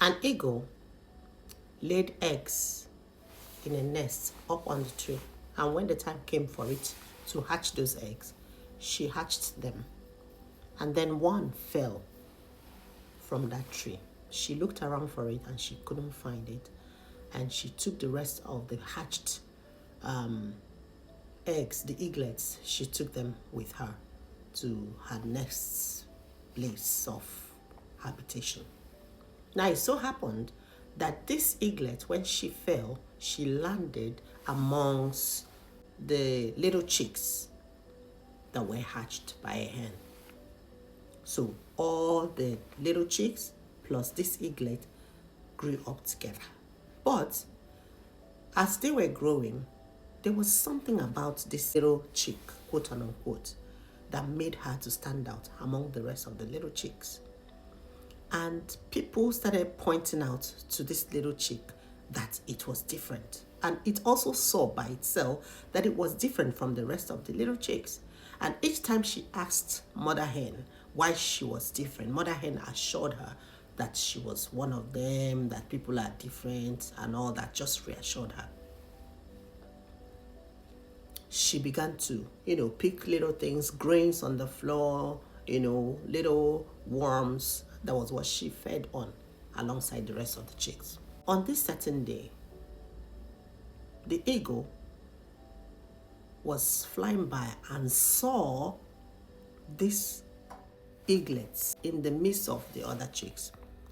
An eagle laid eggs in a nest up on the tree. And when the time came for it to hatch those eggs, she hatched them. And then one fell from that tree. She looked around for it and she couldn't find it. And she took the rest of the hatched eggs, the eaglets, she took them with her to her next place of habitation. Now it so happened that this eaglet, when she fell, she landed amongst the little chicks that were hatched by a hen. So all the little chicks plus this eaglet grew up together. But as they were growing, there was something about this little chick, quote unquote, that made her to stand out among the rest of the little chicks. And people started pointing out to this little chick that it was different. And it also saw by itself that it was different from the rest of the little chicks. And each time she asked Mother Hen why she was different, Mother Hen assured her that she was one of them, that people are different and all that, just reassured her. She began to, pick little things, grains on the floor, little worms. That was what she fed on alongside the rest of the chicks. On this certain day, the eagle was flying by and saw these eaglets in the midst of the other chicks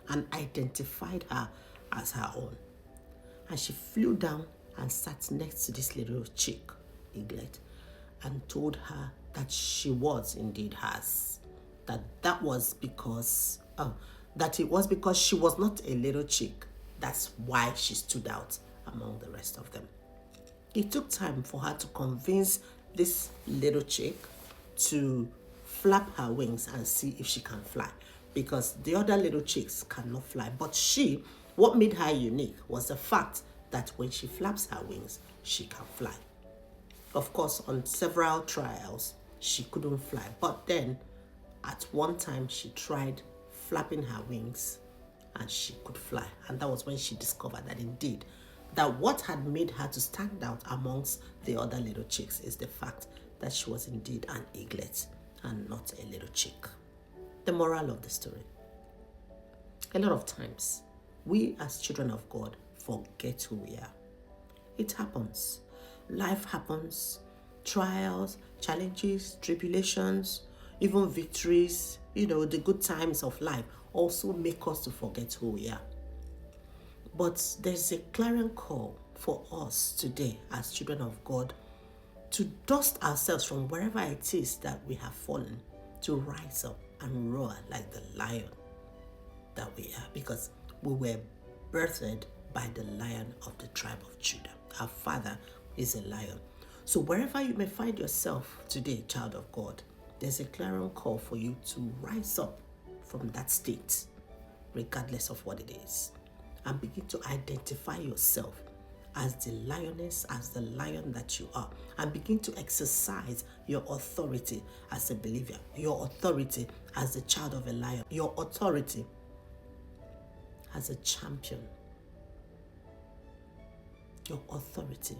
and identified her as her own. And she flew down and sat next to this little chick eaglet and told her that she was indeed hers. That was because that it was because she was not a little chick. That's why she stood out among the rest of them. It took time for her to convince this little chick to flap her wings and see if she can fly, because the other little chicks cannot fly. But what made her unique was the fact that when she flaps her wings, she can fly. Of course, on several trials, she couldn't fly. But then, at one time, she tried flapping her wings and she could fly. And that was when she discovered that indeed, that what had made her to stand out amongst the other little chicks is the fact that she was indeed an eaglet and not a little chick. The moral of the story: a lot of times, we as children of God forget who we are. It happens. Life happens. Trials, challenges, tribulations, even victories, the good times of life also make us to forget who we are. But there's a clarion call for us today as children of God to dust ourselves from wherever it is that we have fallen, to rise up and roar like the lion that we are, because we were birthed by the Lion of the tribe of Judah. Our Father is a lion. So wherever you may find yourself today, child of God, there's a clarion call for you to rise up from that state, regardless of what it is, and begin to identify yourself as the lioness, as the lion that you are, and begin to exercise your authority as a believer, your authority as the child of a lion, your authority as a champion, your authority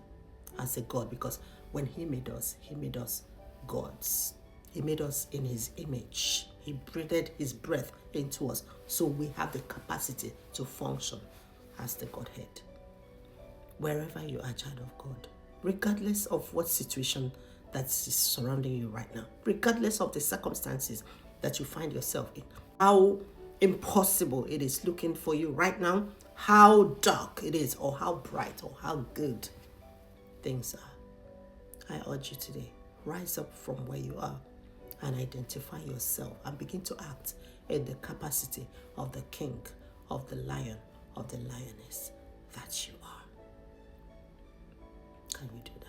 as a God, because when he made us gods. He made us in his image. He breathed his breath into us, so we have the capacity to function as the Godhead. Wherever you are, child of God, regardless of what situation that is surrounding you right now, regardless of the circumstances that you find yourself in, how impossible it is looking for you right now, how dark it is, or how bright or how good things are, I urge you today, rise up from where you are and identify yourself and begin to act in the capacity of the king, of the lion, of the lioness that you are. Can you do it?